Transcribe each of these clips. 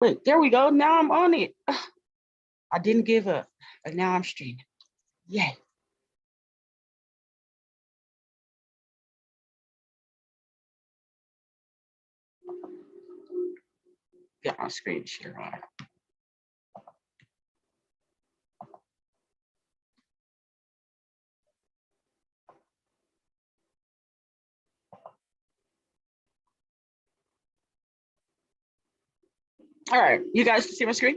Wait, there we go. Now I'm on it. I didn't give up, and now I'm streaming. Yay. Get my screen share on. All right, you guys can see my screen?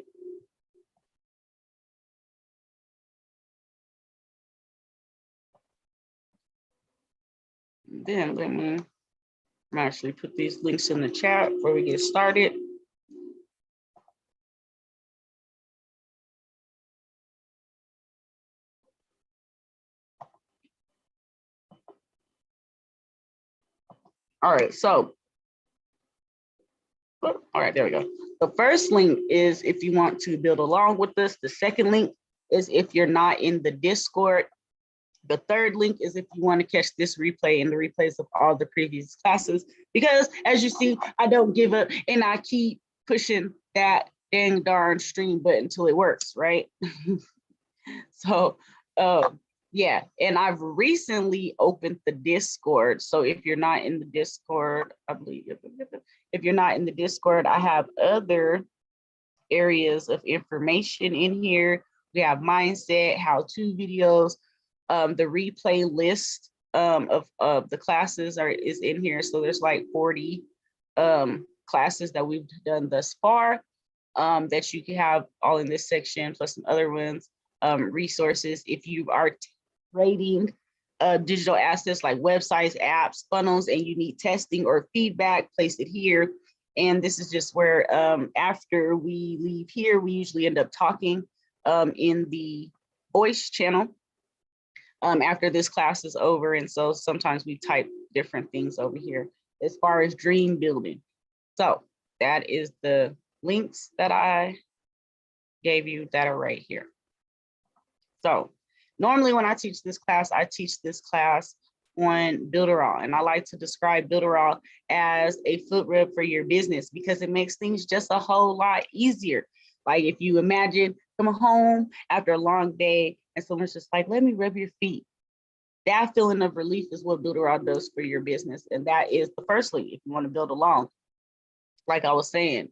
Then let me actually put these links in the chat before we get started. All right, so, all right, there we go. The first link is if you want to build along with us. The second link is if you're not in the Discord. The third link is if you want to catch this replay and the replays of all the previous classes, because as you see, I don't give up and I keep pushing that dang darn stream button until it works, right? So, yeah, and I've recently opened the Discord. So if you're not in the Discord, I believe, if you're not in the Discord, I have other areas of information in here. We have mindset, how-to videos, the replay list of the classes is in here. So there's like 40 classes that we've done thus far that you can have all in this section, plus some other ones, resources. If you are trading digital assets like websites, apps, funnels, and you need testing or feedback, place it here. And this is just where after we leave here, we usually end up talking in the voice channel after this class is over. And so sometimes we type different things over here as far as dream building. So that is the links that I gave you that are right here. So normally when I teach this class, I teach this class on Build-A-Raw, and I like to describe Build-A-Raw as a foot rub for your business because it makes things just a whole lot easier. Like if you imagine coming home after a long day and someone's just like, let me rub your feet. That feeling of relief is what Build-A-Raw does for your business. And that is the first link if you want to build along. Like I was saying,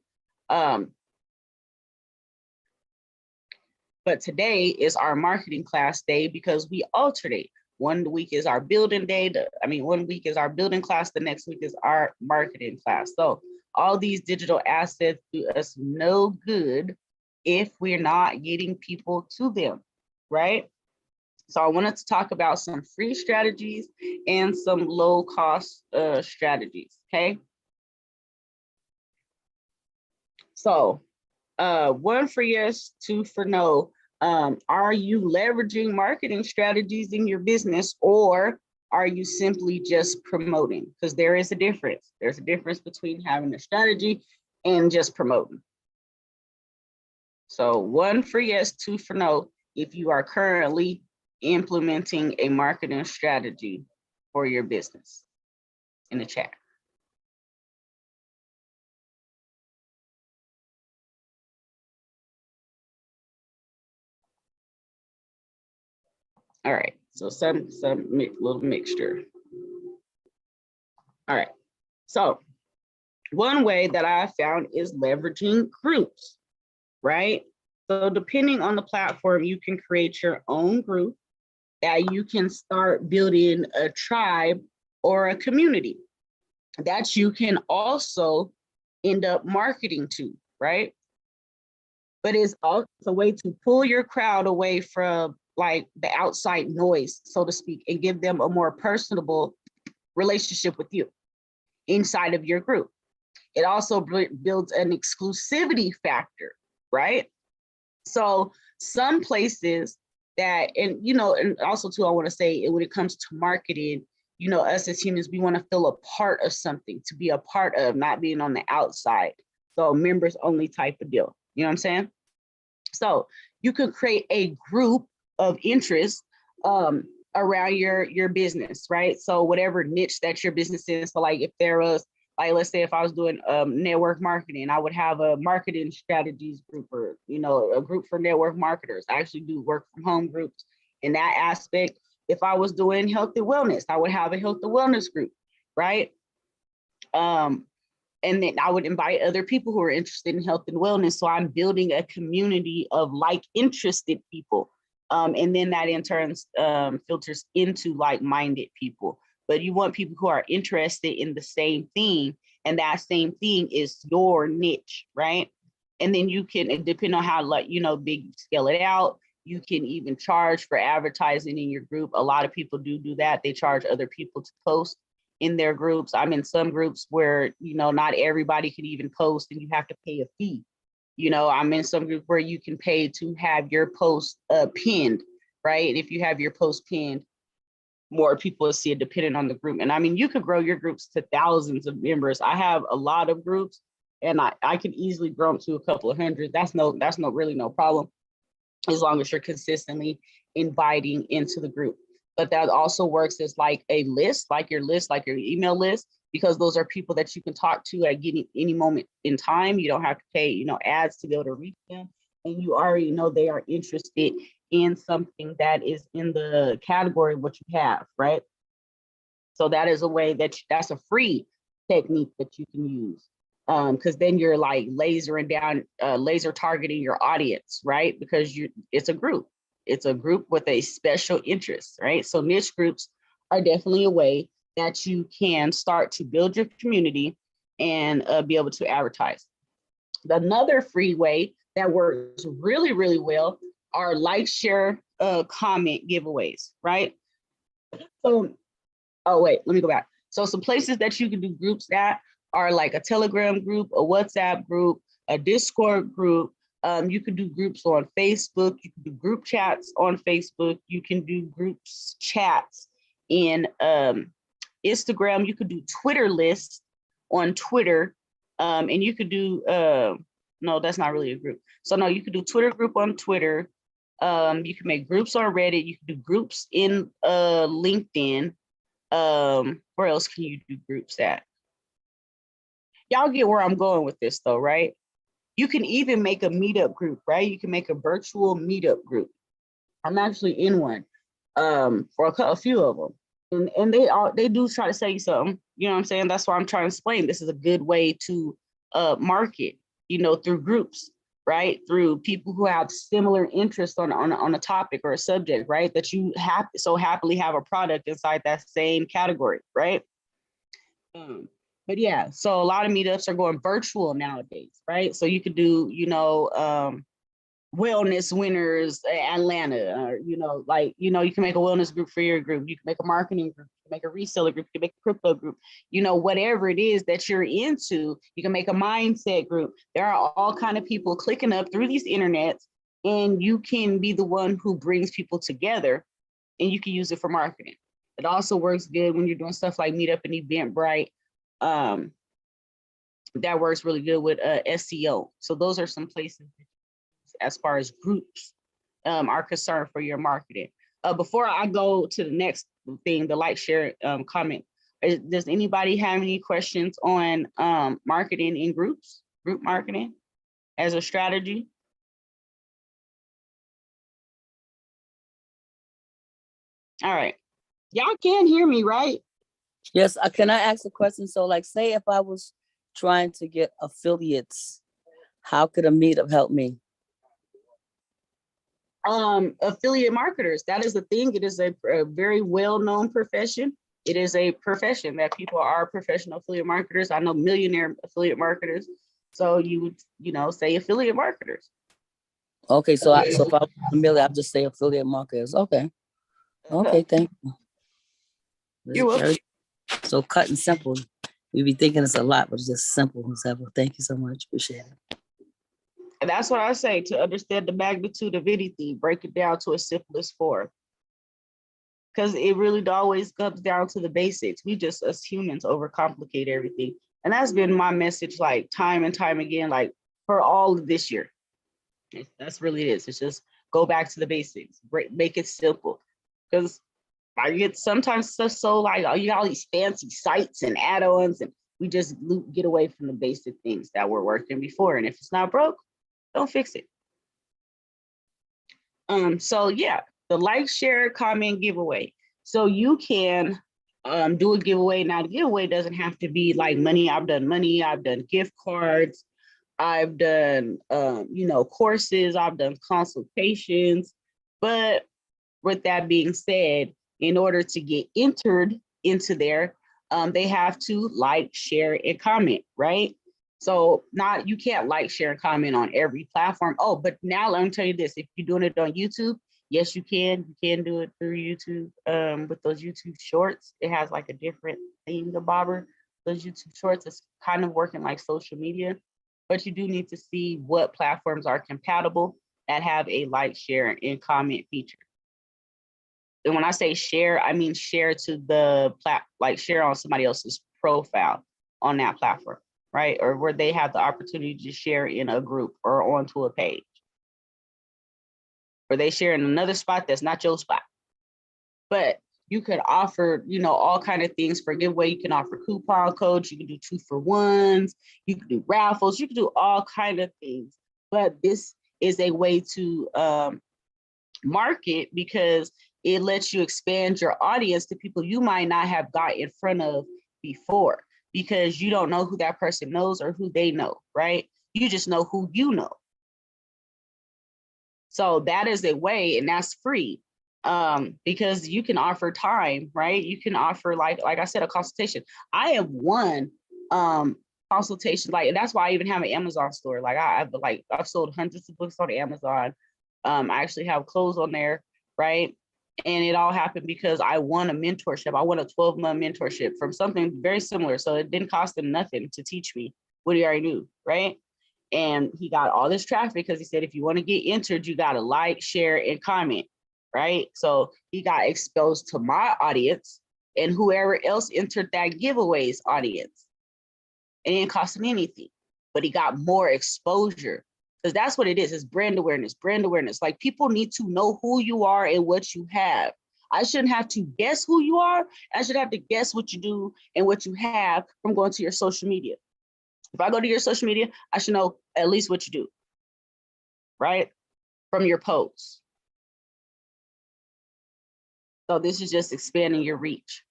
but today is our marketing class day because we alternate. 1 week is our building day. 1 week is our building class. The next week is our marketing class. So all these digital assets do us no good if we're not getting people to them, right? So I wanted to talk about some free strategies and some low cost strategies, okay? So 1 for yes, 2 for no. Are you leveraging marketing strategies in your business, or are you simply just promoting? Because there is a difference. There's a difference between having a strategy and just promoting. So 1 for yes, 2 for no, if you are currently implementing a marketing strategy for your business in the chat. All right, so some little mixture. All right, so 1 way that I found is leveraging groups, right? So depending on the platform, you can create your own group that you can start building a tribe or a community that you can also end up marketing to, right? But it's also a way to pull your crowd away from like the outside noise, so to speak, and give them a more personable relationship with you inside of your group. It also builds an exclusivity factor, right? So some places that, and also too, I want to say when it comes to marketing, us as humans, we want to feel a part of something, to be a part of, not being on the outside. So members only type of deal, you know what I'm saying? So you could create a group of interest around your business, right? So whatever niche that your business is, so like if there was Like, let's say if I was doing network marketing, I would have a marketing strategies group, or, you know, a group for network marketers. I actually do work from home groups in that aspect. If I was doing health and wellness, I would have a health and wellness group, right? And then I would invite other people who are interested in health and wellness. So I'm building a community of like interested people. And then that in turn filters into like-minded people. But you want people who are interested in the same thing, and that same thing is your niche, right? And then you can, depending on how, like, you know, big you scale it out, you can even charge for advertising in your group. A lot of people do that. They charge other people to post in their groups. I'm in some groups where, you know, not everybody can even post and you have to pay a fee. You know, I'm in some group where you can pay to have your post pinned, right? And if you have your post pinned, more people will see it depending on the group. And I mean, you could grow your groups to thousands of members. I have a lot of groups, and I can easily grow them to a couple of hundred. That's really no problem, as long as you're consistently inviting into the group. But that also works as like a list, like your email list, because those are people that you can talk to at any moment in time. You don't have to pay, you know, ads to be able to reach them. And you already know they are interested in something that is in the category of what you have, right? So that is a way that's a free technique that you can use. Because then you're like laser targeting your audience, right? Because it's a group with a special interest, right? So niche groups are definitely a way that you can start to build your community and be able to advertise. Another free way that works really, really well are like, share, comment giveaways, right? So, oh wait, let me go back. So some places that you can do groups at are like a Telegram group, a WhatsApp group, a Discord group. You can do groups on Facebook. You can do group chats on Facebook. You can do groups chats in Instagram. You could do Twitter lists on Twitter. And you could do, no, that's not really a group. So no, you could do Twitter group on Twitter. You can make groups on Reddit. You can do groups in LinkedIn. Where else can you do groups at? Y'all get where I'm going with this though, right? You can even make a meetup group, right? You can make a virtual meetup group. I'm actually in one for a few of them. And they do try to say something, you know what I'm saying? That's why I'm trying to explain. This is a good way to market, you know, through groups, right? Through people who have similar interests on a topic or a subject, right? That you so happily have a product inside that same category, right? But yeah, so a lot of meetups are going virtual nowadays, right? So you could do, you know, wellness winners Atlanta, or, you know, like, you know, you can make a wellness group for your group. You can make a marketing group, you can make a reseller group, you can make a crypto group, you know, whatever it is that you're into. You can make a mindset group. There are all kind of people clicking up through these internets, and you can be the one who brings people together, and you can use it for marketing. It also works good when you're doing stuff like Meetup and Eventbrite. That works really good with SEO. So those are some places as far as groups are concerned for your marketing. Before I go to the next thing, the like, share, comment, does anybody have any questions on marketing in groups, group marketing as a strategy? All right, y'all can hear me, right? Yes, can I ask a question? So like, say if I was trying to get affiliates, how could a meetup help me? Affiliate marketers, that is the thing. It is a very well-known profession. It is a profession that people are professional affiliate marketers. I know millionaire affiliate marketers. So you would, you know, say affiliate marketers. Okay, so if I was familiar, I'll just say affiliate marketers. Okay. Okay, thank you. You're welcome. So cut and simple. We be thinking it's a lot, but it's just simple and simple. Thank you so much. Appreciate it. And that's what I say, to understand the magnitude of anything, break it down to its simplest form. Because it really always comes down to the basics. We just, as humans, overcomplicate everything. And that's been my message, like time and time again, like for all of this year. That's really it is. It's just go back to the basics, make it simple. Because I get sometimes stuff so like, oh, you got all these fancy sites and add-ons, and We just get away from the basic things that were working before. And if it's not broke, don't fix it. So yeah, the like, share, comment, giveaway. So you can do a giveaway. Now the giveaway doesn't have to be like money. I've done gift cards, I've done courses, I've done consultations. But with that being said, in order to get entered into there, they have to like, share, and comment, right? So you can't like, share, and comment on every platform. Oh, but now let me tell you this, if you're doing it on YouTube, yes, you can do it through YouTube with those YouTube shorts. It has like a different thing, the bobber. Those YouTube shorts is kind of working like social media, but you do need to see what platforms are compatible that have a like, share, and comment feature. And when I say share, I mean share to the share on somebody else's profile on that platform, right? Or where they have the opportunity to share in a group or onto a page. Or they share in another spot that's not your spot. But you could offer, all kind of things for giveaway. You can offer coupon codes, you can do 2-for-1s, you can do raffles, you can do all kind of things. But this is a way to market, because it lets you expand your audience to people you might not have got in front of before, because you don't know who that person knows or who they know, right? You just know who you know. So that is a way, and that's free, because you can offer time, right? You can offer, like I said, a consultation. I have one consultation, and that's why I even have an Amazon store. I've sold hundreds of books on Amazon. I actually have clothes on there, right? And it all happened because I won a mentorship. I won a 12-month mentorship from something very similar. So it didn't cost him nothing to teach me what he already knew, right? And he got all this traffic because he said, if you want to get entered, you got to like, share, and comment, right? So he got exposed to my audience and whoever else entered that giveaway's audience. It didn't cost him anything, but he got more exposure. Because that's what it is. It's brand awareness, brand awareness. Like, people need to know who you are and what you have. I shouldn't have to guess who you are. I should have to guess what you do and what you have from going to your social media. If I go to your social media, I should know at least what you do, right? From your posts. So this is just expanding your reach.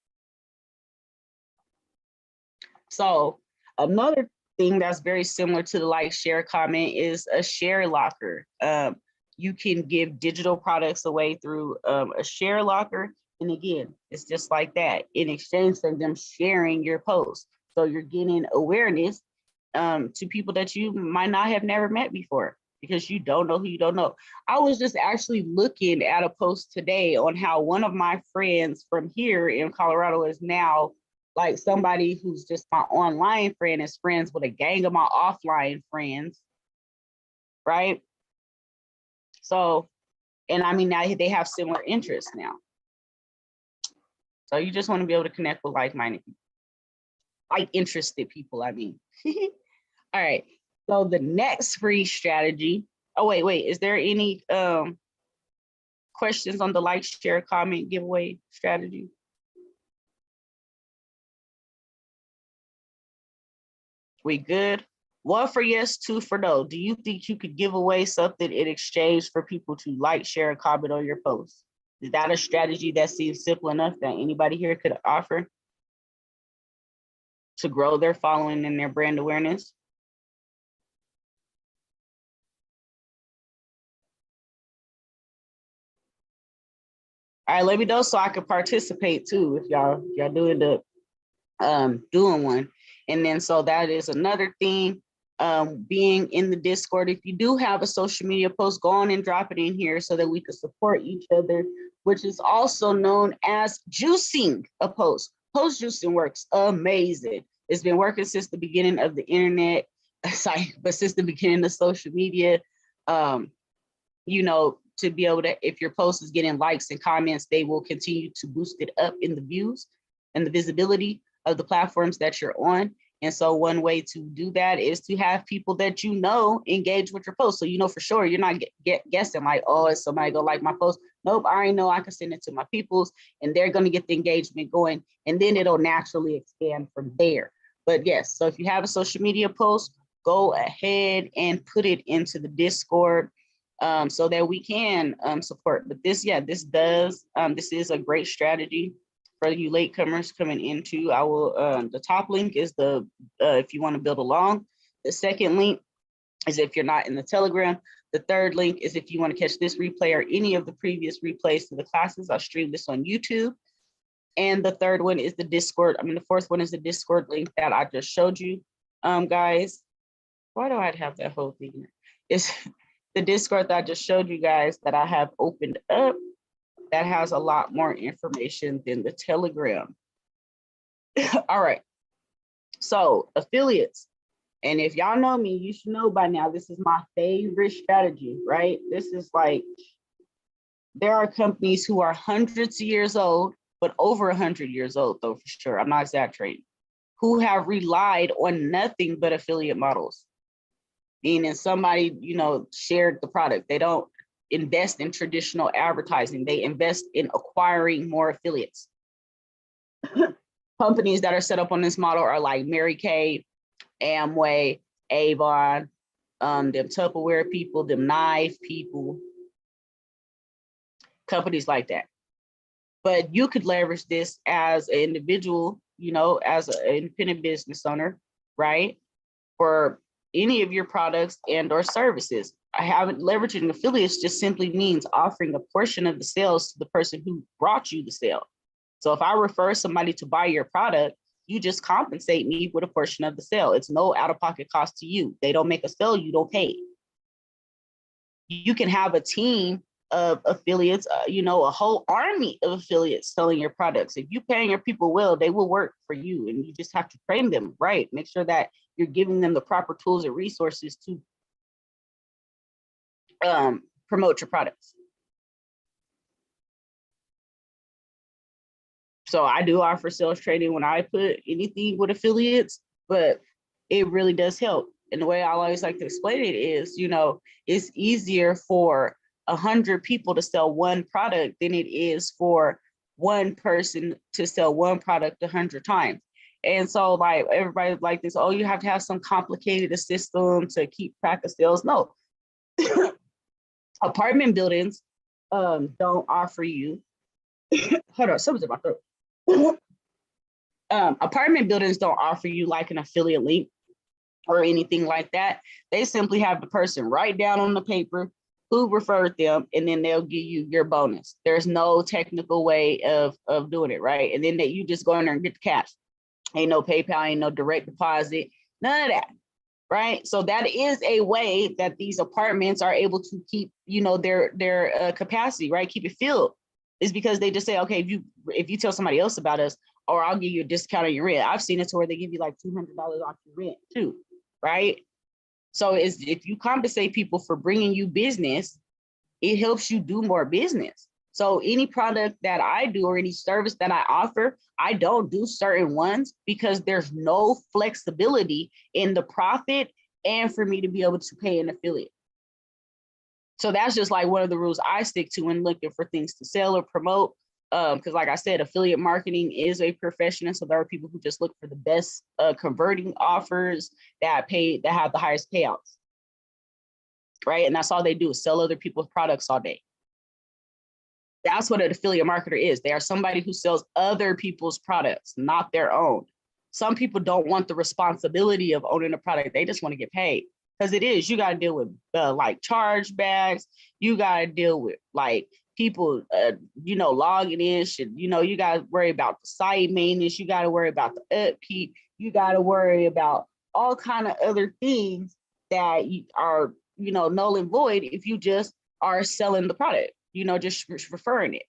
So another thing that's very similar to the like, share, comment is a share locker. You can give digital products away through a share locker. And again, it's just like that, in exchange for them sharing your post. So you're getting awareness to people that you might not have never met before, because you don't know who you don't know. I was just actually looking at a post today on how one of my friends from here in Colorado is now like somebody who's just my online friend is friends with a gang of my offline friends, right? So, and I mean, now they have similar interests now. So you just want to be able to connect with like-minded people, like interested people, I mean. All right, so the next free strategy, wait, is there any questions on the like, share, comment, giveaway strategy? We good? 1 for yes, 2 for no. Do you think you could give away something in exchange for people to like, share, and comment on your post? Is that a strategy that seems simple enough that anybody here could offer to grow their following and their brand awareness? All right, let me know so I can participate too if y'all doing the doing one. And then so that is another thing, being in the Discord. If you do have a social media post, go on and drop it in here so that we can support each other, which is also known as juicing a post. Post juicing works amazing. It's been working since the beginning of the internet, but since the beginning of social media. To be able to, if your post is getting likes and comments, they will continue to boost it up in the views and the visibility of the platforms that you're on. And so one way to do that is to have people that you know engage with your post. So you know for sure you're not guessing like, oh, is somebody gonna like my post? Nope, I already know I can send it to my peoples and they're gonna get the engagement going, and then it'll naturally expand from there. But yes, so if you have a social media post, go ahead and put it into the Discord so that we can support. But this is a great strategy for you latecomers coming into. I will, the top link is if you want to build along. The second link is if you're not in the Telegram. The third link is if you want to catch this replay or any of the previous replays to the classes. I'll stream this on YouTube. And the third one is the Discord. The fourth one is the Discord link that I just showed you, guys. Why do I have that whole thing there? It's the Discord that I just showed you guys that I have opened up that has a lot more information than the Telegram. All right. So affiliates. And if y'all know me, you should know by now, this is my favorite strategy, right? This is like, there are companies who are hundreds of years old, but over 100 years old though, for sure, I'm not exaggerating, who have relied on nothing but affiliate models. Meaning somebody, shared the product. They don't invest in traditional advertising. They invest in acquiring more affiliates. Companies that are set up on this model are like Mary Kay, Amway, Avon, them Tupperware people, them knife people, companies like that. But you could leverage this as an individual, as an independent business owner, right? For any of your products and or services. Leveraging affiliates just simply means offering a portion of the sales to the person who brought you the sale. So if I refer somebody to buy your product, you just compensate me with a portion of the sale. It's no out-of-pocket cost to you. They don't make a sale, you don't pay. You can have a team of affiliates, a whole army of affiliates selling your products. If you paying your people well, they will work for you, and you just have to train them right. Make sure that you're giving them the proper tools and resources to promote your products. So I do offer sales training when I put anything with affiliates, but it really does help. And the way I always like to explain it is, it's easier for 100 people to sell one product than it is for one person to sell one product 100 times. And so like everybody like this, oh, you have to have some complicated system to keep track of sales. No. Apartment buildings don't offer you, hold on, something's in my throat. Apartment buildings don't offer you like an affiliate link or anything like that. They simply have the person write down on the paper who referred them, and then they'll give you your bonus. There's no technical way of doing it, right? And then that you just go in there and get the cash. Ain't no PayPal, ain't no direct deposit, none of that, right? So that is a way that these apartments are able to keep, their capacity, right? Keep it filled. Is because they just say, okay, if you tell somebody else about us, or I'll give you a discount on your rent. I've seen it to where they give you like $200 off your rent too, right? So if you compensate people for bringing you business, it helps you do more business. So any product that I do or any service that I offer, I don't do certain ones because there's no flexibility in the profit and for me to be able to pay an affiliate. So that's just like one of the rules I stick to when looking for things to sell or promote. Because like I said, affiliate marketing is a profession. And so there are people who just look for the best converting offers that have the highest payouts. Right. And that's all they do is sell other people's products all day. That's what an affiliate marketer is. They are somebody who sells other people's products, not their own. Some people don't want the responsibility of owning a product. They just want to get paid. Because you got to deal with like chargebacks. You got to deal with like people, logging in. You got to worry about the site maintenance. You got to worry about the upkeep. You got to worry about all kind of other things that are, null and void if you just are selling the product, just referring it.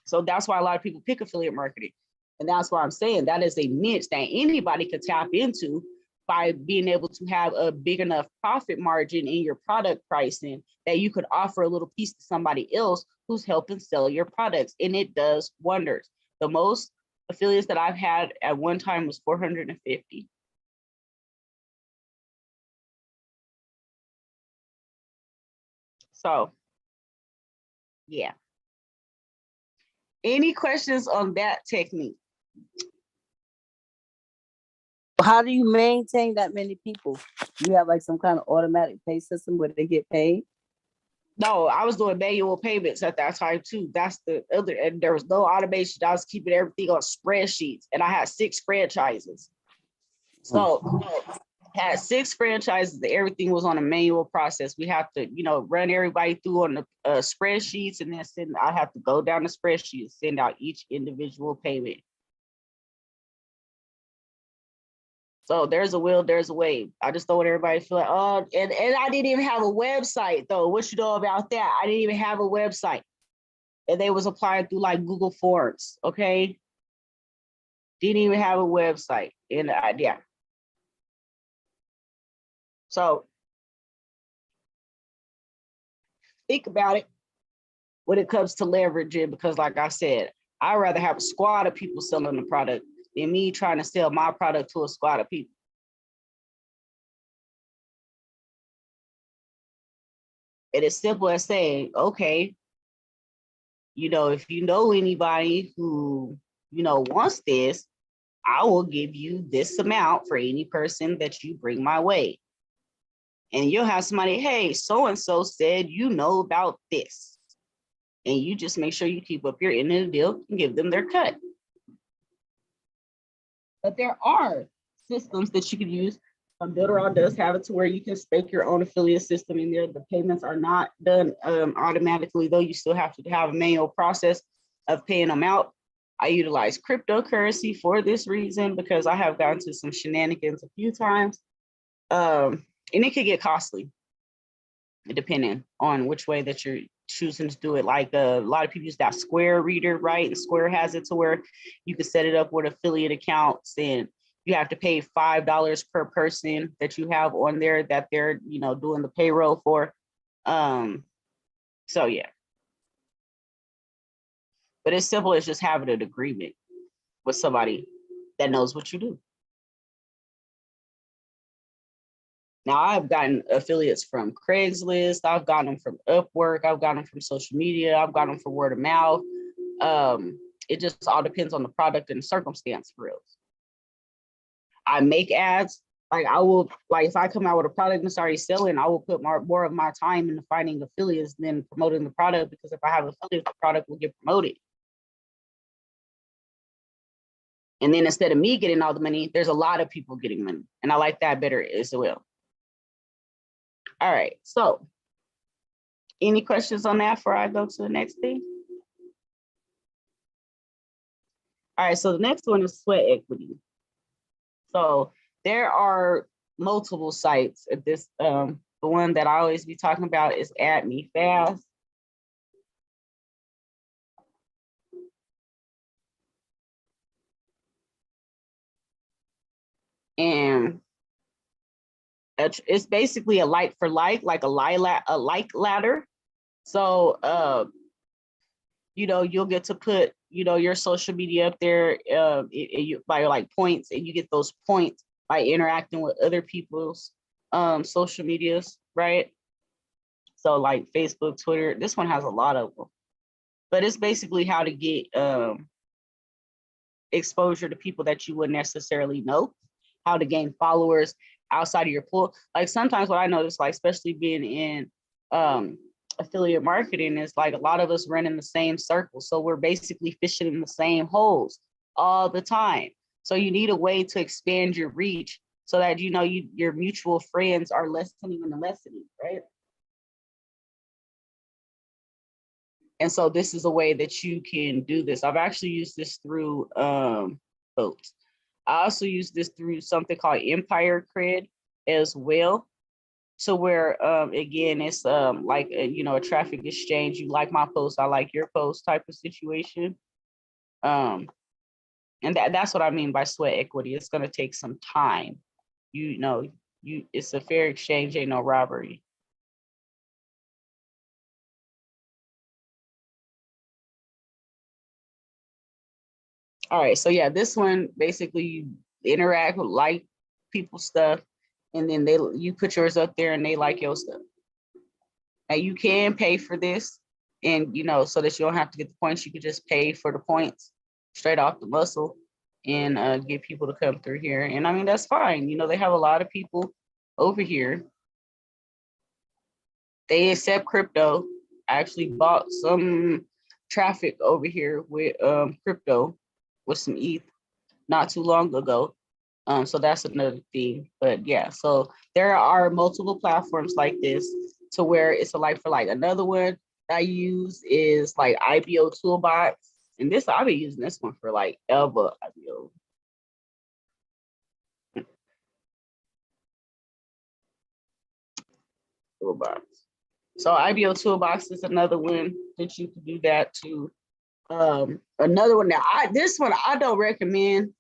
So that's why a lot of people pick affiliate marketing. And that's why I'm saying that is a niche that anybody could tap into by being able to have a big enough profit margin in your product pricing that you could offer a little piece to somebody else who's helping sell your products. And it does wonders. The most affiliates that I've had at one time was 450. So, yeah. Any questions on that technique? How do you maintain that many people? You have like some kind of automatic pay system where they get paid? No, I was doing manual payments at that time too. That's the other, and there was no automation. I was keeping everything on spreadsheets, and I had 6 franchises. So had 6 franchises. Everything was on a manual process. We have to, run everybody through on the spreadsheets, and then I have to go down the spreadsheet and send out each individual payment. So there's a will, there's a way. I just don't want everybody to feel like, oh, and I didn't even have a website though. What you know about that? I didn't even have a website. And they was applying through like Google Forms, okay? Didn't even have a website. And yeah. So think about it when it comes to leveraging, because like I said, I'd rather have a squad of people selling the product than me trying to sell my product to a squad of people. It is simple as saying, okay, if you know anybody who, wants this, I will give you this amount for any person that you bring my way. And you'll have somebody, hey, so-and-so said, about this. And you just make sure you keep up your end of the deal and give them their cut. But there are systems that you can use. Builderall does have it to where you can stake your own affiliate system in there. The payments are not done automatically, though. You still have to have a manual process of paying them out. I utilize cryptocurrency for this reason because I have gotten to some shenanigans a few times. And it could get costly depending on which way that you're choosing to do it. Like a lot of people use that Square reader, right? And Square has it to where you can set it up with affiliate accounts, and you have to pay $5 per person that you have on there that they're, doing the payroll for. So yeah. But it's simple as just having an agreement with somebody that knows what you do. Now, I've gotten affiliates from Craigslist. I've gotten them from Upwork. I've gotten them from social media. I've gotten them from word of mouth. It just all depends on the product and the circumstance for real. I make ads. Like I will, if I come out with a product and it's already selling, I will put more of my time into finding affiliates than promoting the product, because if I have affiliates, the product will get promoted. And then instead of me getting all the money, there's a lot of people getting money. And I like that better as well. All right, so any questions on that before I go to the next thing? All right, so the next one is sweat equity. So there are multiple sites at this. The one that I always be talking about is Add Me Fast. And it's basically a like for like a like ladder. So you'll get to put your social media up there by like points, and you get those points by interacting with other people's social medias, right? So like Facebook, Twitter. This one has a lot of them, but it's basically how to get exposure to people that you wouldn't necessarily know, how to gain followers outside of your pool. Like sometimes what I notice, like especially being in affiliate marketing, is like a lot of us run in the same circle. So we're basically fishing in the same holes all the time. So you need a way to expand your reach so that your mutual friends are lessening and lessening, right? And so this is a way that you can do this. I've actually used this through boats. I also use this through something called Empire Cred as well. So where again, it's like a traffic exchange. You like my post, I like your post type of situation. And that's what I mean by sweat equity. It's gonna take some time. It's a fair exchange, ain't no robbery. All right, so yeah, this one basically you interact with like people's stuff, and then you put yours up there and they like your stuff. Now you can pay for this, and so that you don't have to get the points, you can just pay for the points straight off the muscle. and get people to come through here. And I mean, that's fine. You know, they have a lot of people over here. They accept crypto. I actually bought some traffic over here with crypto with some ETH not too long ago. So that's another thing. But yeah, so there are multiple platforms like this to where it's a like for like. Another one I use is like Ibo Toolbox. And this, I've been using this one for like ever. Ibo. Toolbox. So Ibo Toolbox is another one that you can do that to. Another one that this one I don't recommend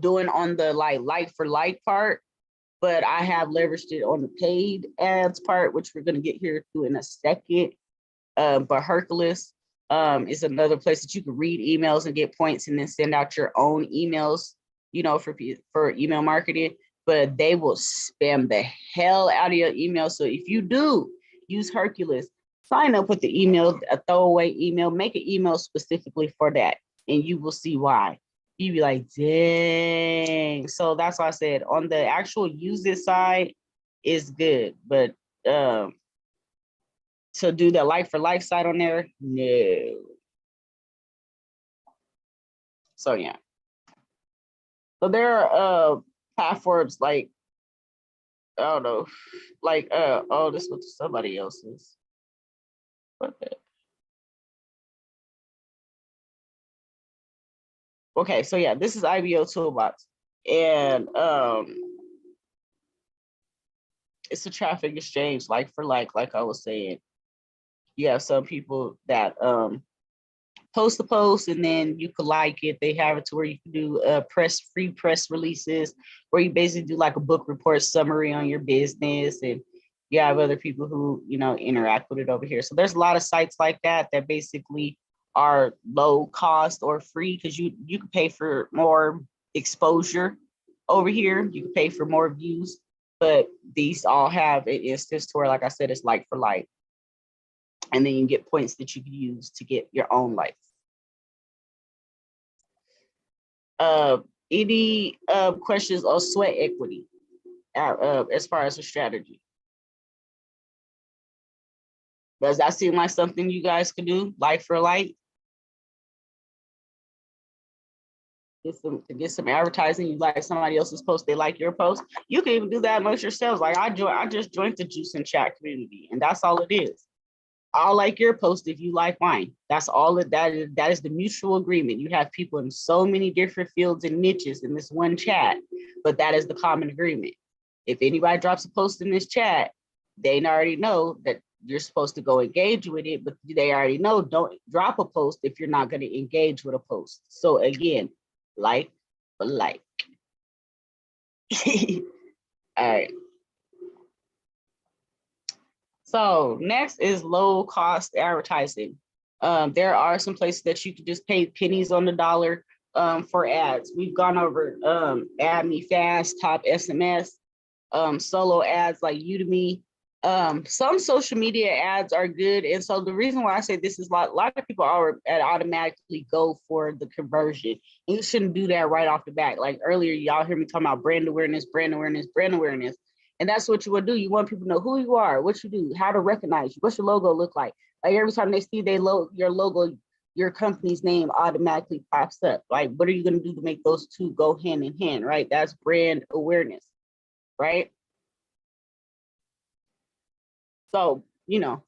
doing on the like for like part, but I have leveraged it on the paid ads part, which we're gonna get here to in a second. But Hercules is another place that you can read emails and get points and then send out your own emails, you know, for email marketing, but they will spam the hell out of your email. So if you do use Hercules, sign up with the email, a throwaway email, make an email specifically for that, and you will see why. You'd be like, dang. So that's why I said on the actual use it side is good, but to do the like for like side on there, no. So yeah. So there are platforms like, I don't know, like oh, this was somebody else's. Okay. Okay, so yeah, this is Ibo Toolbox. And it's a traffic exchange, like for like I was saying. You have some people that post the post and then you could like it. They have it to where you can do free press releases, where you basically do like a book report summary on your business, and you have other people who, you know, interact with it over here. So there's a lot of sites like that that basically are low cost or free, because you can pay for more exposure over here. You can pay for more views, but these all have an instance to where, like I said, it's like for like. And then you get points that you can use to get your own life. Any questions on sweat equity as far as a strategy? Does that seem like something you guys could do, like for like? Get some advertising. You like somebody else's post, they like your post. You can even do that amongst yourselves. Like I just joined the Juice and Chat community, and that's all it is. I'll like your post if you like mine. That's all that is. That is the mutual agreement. You have people in so many different fields and niches in this one chat, but that is the common agreement. If anybody drops a post in this chat, they already know that you're supposed to go engage with it, but they already know don't drop a post if you're not going to engage with a post. So again, like for like. All right. So next is low cost advertising. There are some places that you can just pay pennies on the dollar for ads. We've gone over Add Me Fast, Top SMS, solo ads like Udemy. Some social media ads are good. And so the reason why I say this is a lot of people are automatically go for the conversion. And you shouldn't do that right off the bat. Like earlier, y'all hear me talking about brand awareness, brand awareness, brand awareness. And that's what you would do. You want people to know who you are, what you do, how to recognize you, what's your logo look like. Like every time they see your logo, your company's name automatically pops up. Like, what are you going to do to make those two go hand in hand, right? That's brand awareness, right? So, you know,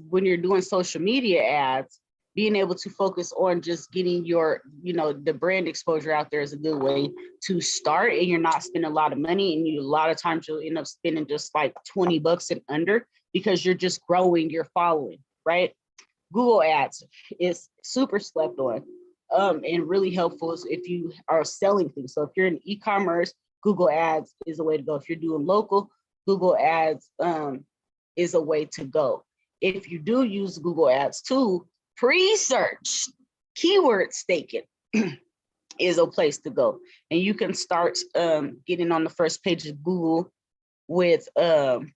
when you're doing social media ads, being able to focus on just getting your, you know, the brand exposure out there is a good way to start, and you're not spending a lot of money, and a lot of times you'll end up spending just like 20 bucks and under, because you're just growing your following, right? Google ads is super slept on and really helpful if you are selling things. So if you're in e-commerce, Google ads is a way to go. If you're doing local, Google ads is a way to go. If you do use Google ads too, pre-search, keyword staking is a place to go. And you can start getting on the first page of Google with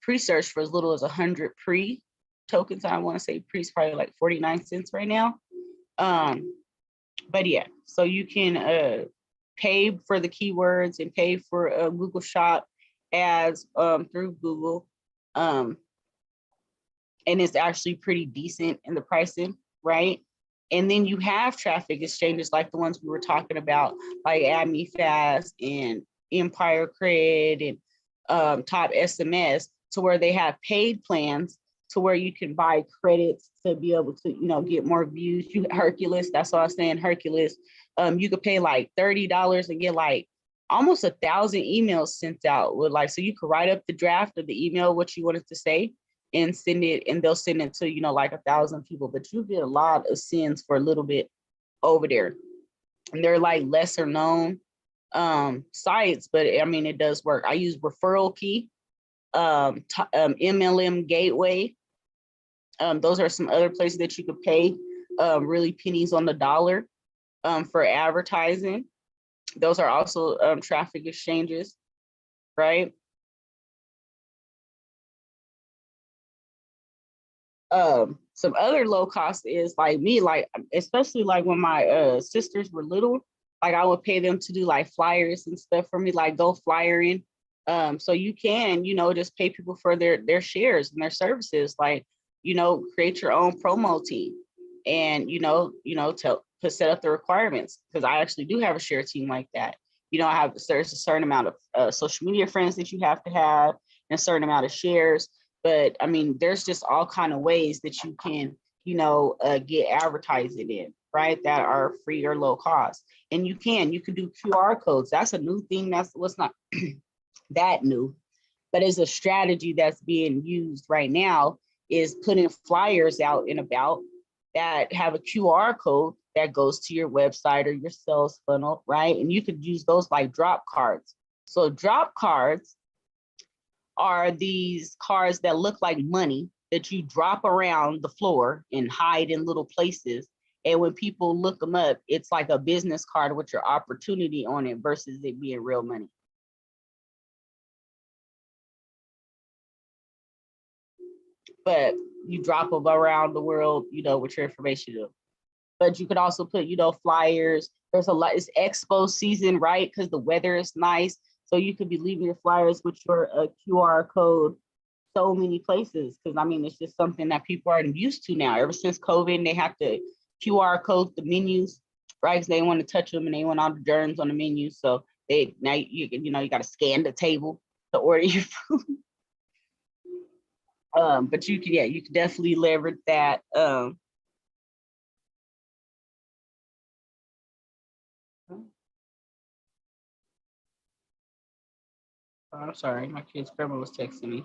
pre-search for as little as 100 pre tokens. I want to say pre is probably like 49 cents right now. But yeah, so you can pay for the keywords and pay for Google Shop ads through Google. And it's actually pretty decent in the pricing, right? And then you have traffic exchanges like the ones we were talking about, like AdMeFast and Empire Cred and Top SMS, to where they have paid plans to where you can buy credits to be able to, get more views. You Hercules, that's what I was saying, Hercules. You could pay like $30 and get like almost 1,000 emails sent out with so you could write up the draft of the email, what you wanted to say, and send it, and they'll send it to, like 1,000 people, but you get a lot of sends for a little bit over there. And they're like lesser known sites, but I mean, it does work. I use Referral Key, MLM Gateway. Those are some other places that you could pay really pennies on the dollar for advertising. Those are also traffic exchanges, right? Some other low cost is like me, like especially like when my sisters were little, like I would pay them to do like flyers and stuff for me, like go flyering. So you can, just pay people for their shares and their services, like, create your own promo team and to set up the requirements, because I actually do have a share team like that. There's a certain amount of social media friends that you have to have and a certain amount of shares. But I mean, there's just all kind of ways that you can, get advertising in, right? That are free or low cost. And you can do QR codes. That's a new thing. That's what's not that new, but it's a strategy that's being used right now, is putting flyers out and about that have a QR code that goes to your website or your sales funnel, right? And you could use those like drop cards. So drop cards are these cards that look like money that you drop around the floor and hide in little places. And when people look them up, it's like a business card with your opportunity on it versus it being real money. But you drop them around the world, with your information. But you could also put, flyers. There's a lot, it's expo season, right? Because the weather is nice. So you could be leaving your flyers with your QR code so many places. Because I mean, it's just something that people are used to now. Ever since COVID, they have to QR code the menus, right? Because they want to touch them and they want all the germs on the menu. So now you got to scan the table to order your food. But you can definitely leverage that. I'm sorry, my kid's grandma was texting me.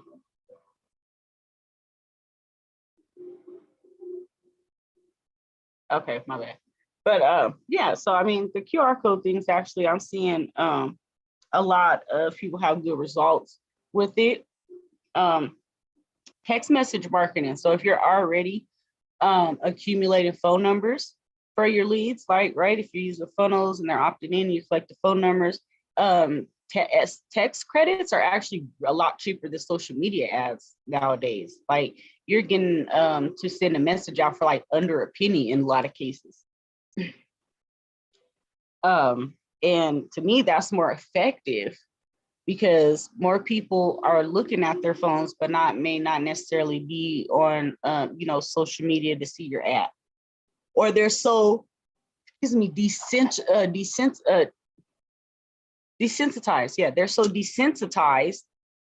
Okay, my bad. But yeah, so I mean, the QR code things, actually, I'm seeing a lot of people have good results with it. Text message marketing. So if you're already accumulating phone numbers for your leads, like, right, if you use the funnels and they're opting in, you collect the phone numbers. Text credits are actually a lot cheaper than social media ads nowadays. Like, you're getting to send a message out for like under a penny in a lot of cases. And to me, that's more effective because more people are looking at their phones, but may not necessarily be on social media to see your ad, or they're so, desensitized. Yeah, they're so desensitized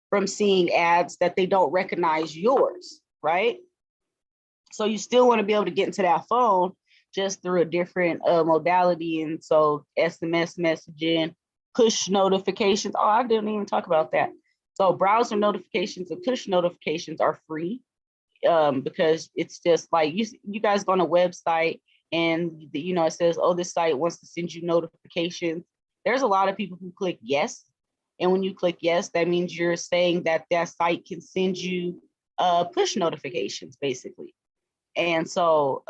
from seeing ads that they don't recognize yours, right? So you still want to be able to get into that phone just through a different modality. And so SMS messaging, push notifications. Oh, I didn't even talk about that. So browser notifications and push notifications are free because it's just like you guys go on a website and it says, oh, this site wants to send you notifications. There's a lot of people who click yes. And when you click yes, that means you're saying that site can send you push notifications, basically. And so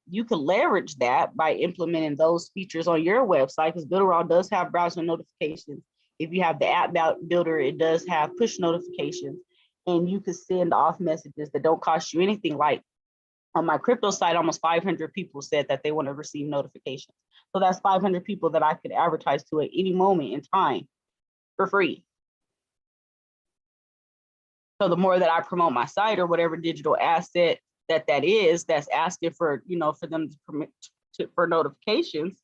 you can leverage that by implementing those features on your website, because Builderall does have browser notifications. If you have the app builder, it does have push notifications, and you can send off messages that don't cost you anything, like On my crypto site, almost 500 people said that they want to receive notifications. So that's 500 people that I could advertise to at any moment in time for free. So the more that I promote my site or whatever digital asset that is, that's asking for, for them to permit for notifications,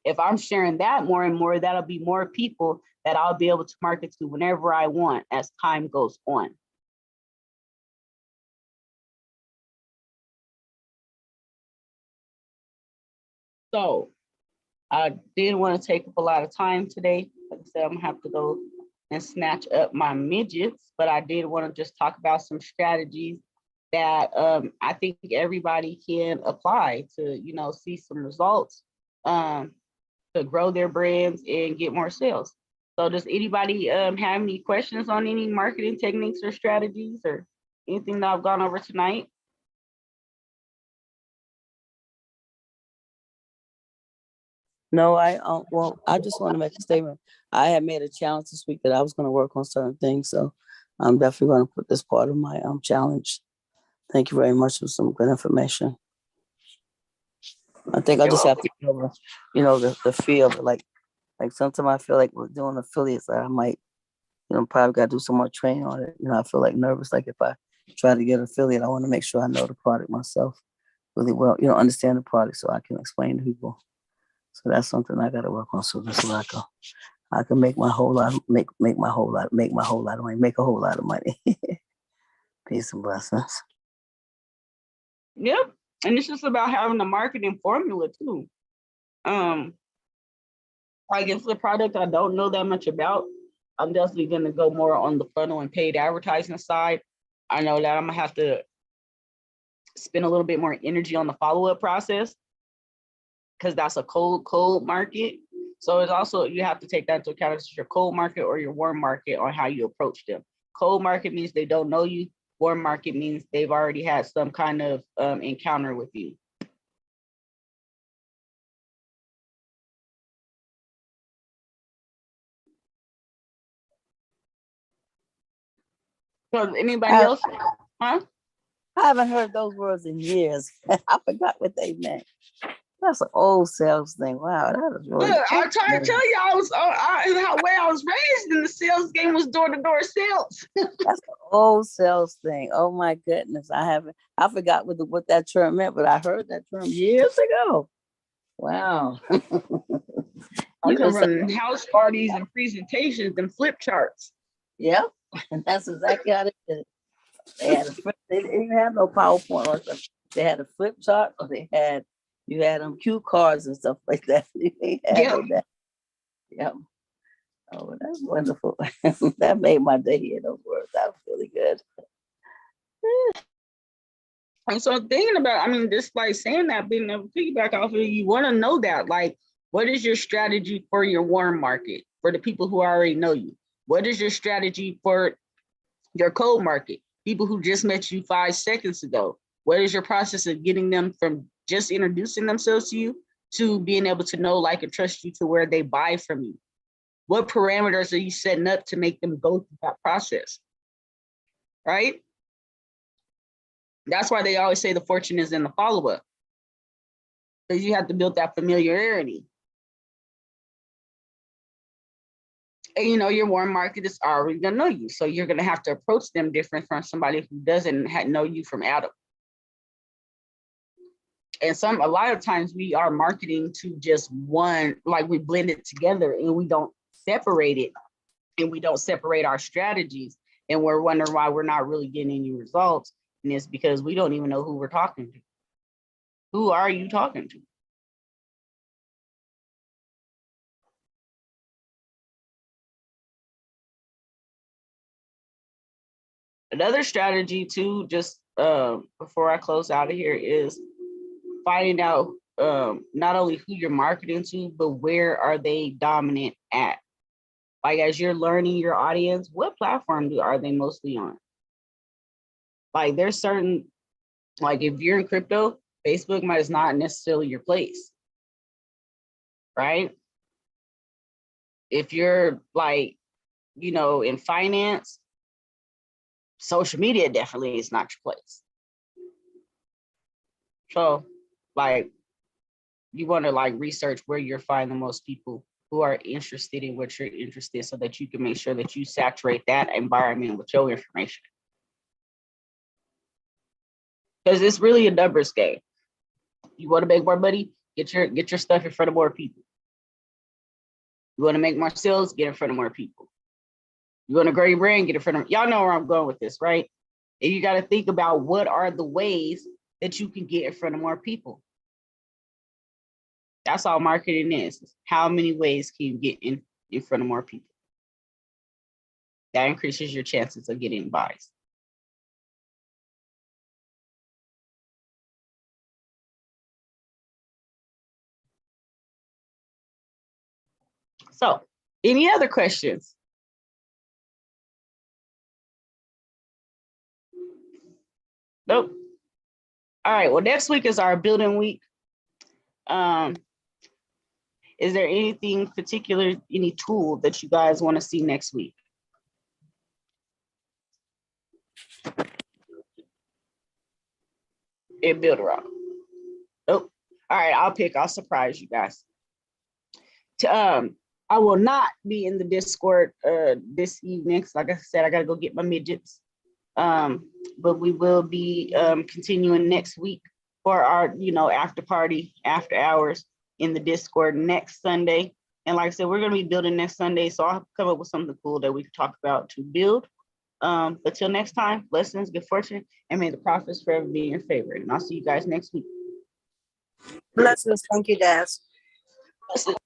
if I'm sharing that more and more, that'll be more people that I'll be able to market to whenever I want as time goes on. So I didn't want to take up a lot of time today. Like I said, I'm gonna have to go and snatch up my midgets, but I did want to just talk about some strategies that I think everybody can apply to, see some results, to grow their brands and get more sales. So does anybody have any questions on any marketing techniques or strategies or anything that I've gone over tonight? No, well, I just want to make a statement. I had made a challenge this week that I was going to work on certain things, so I'm definitely going to put this part of my challenge. Thank you very much for some good information. I think I just have to get over, the feel of it. Like sometimes I feel like with doing affiliates, I might, probably got to do some more training on it. I feel like nervous. Like if I try to get an affiliate, I want to make sure I know the product myself really well, understand the product so I can explain to people. So that's something I got to work on. So this is like I can make my whole lot, make a whole lot of money. Peace and blessings. Yep. And it's just about having a marketing formula too. Like if it's a product I don't know that much about, I'm definitely gonna go more on the funnel and paid advertising side. I know that I'm gonna have to spend a little bit more energy on the follow-up process because that's a cold market. So it's also, you have to take that into account. It's your cold market or your warm market on how you approach them. Cold market means they don't know you. Warm market means they've already had some kind of encounter with you. So anybody else? Huh? I haven't heard those words in years. I forgot what they meant. That's an old sales thing. Wow, that is really. Look, I'm trying to tell you, how way I was raised in the sales game was door-to-door sales. That's an old sales thing. Oh my goodness, I forgot what that term meant, but I heard that term years ago. Wow. I come from house parties and presentations and flip charts. Yep, and that's exactly how they did it. They didn't have no PowerPoint or something. They had a flip chart, or you had them cue cards and stuff like that. Yeah. Yep. Oh, that's wonderful. That made my day hearing those words. That was really good. And so thinking about, just like saying that, being able to piggyback off of it, you want to know that, like, what is your strategy for your warm market, for the people who already know you? What is your strategy for your cold market, people who just met you 5 seconds ago? What is your process of getting them from just introducing themselves to you to being able to know, like, and trust you to where they buy from you? What parameters are you setting up to make them go through that process, right? That's why they always say the fortune is in the follow-up, because you have to build that familiarity. And your warm market is already gonna know you, so you're gonna have to approach them different from somebody who doesn't know you from Adam. And a lot of times we are marketing to just one, like we blend it together and we don't separate it, and we don't separate our strategies, and we're wondering why we're not really getting any results. And it's because we don't even know who we're talking to. Who are you talking to? Another strategy too, just before I close out of here, is finding out not only who you're marketing to, but where are they dominant at? Like, as you're learning your audience, what platform are they mostly on? Like, there's certain, like, if you're in crypto, Facebook is not necessarily your place, right? If you're like, in finance, social media definitely is not your place. So like you want to like research where you're finding the most people who are interested in what you're interested in so that you can make sure that you saturate that environment with your information. Because it's really a numbers game. You want to make more money, get your stuff in front of more people. You want to make more sales, get in front of more people. You want to grow your brand, get in front of, y'all know where I'm going with this, right? And you got to think about what are the ways that you can get in front of more people. That's all marketing is. How many ways can you get in front of more people? That increases your chances of getting buys. So, any other questions? Nope. All right, well, next week is our building week. Is there anything particular, any tool that you guys want to see next week? In Build-A-Rock. Nope. All right, I'll surprise you guys. I will not be in the Discord this evening. Like I said, I gotta go get my midgets. But we will be continuing next week for our, after party, after hours in the Discord next Sunday. And like I said, we're gonna be building next Sunday. So I'll come up with something cool that we can talk about to build. But till next time, blessings, good fortune, and may the profits forever be in your favor. And I'll see you guys next week. Blessings. Thank you, Daz. Blessings.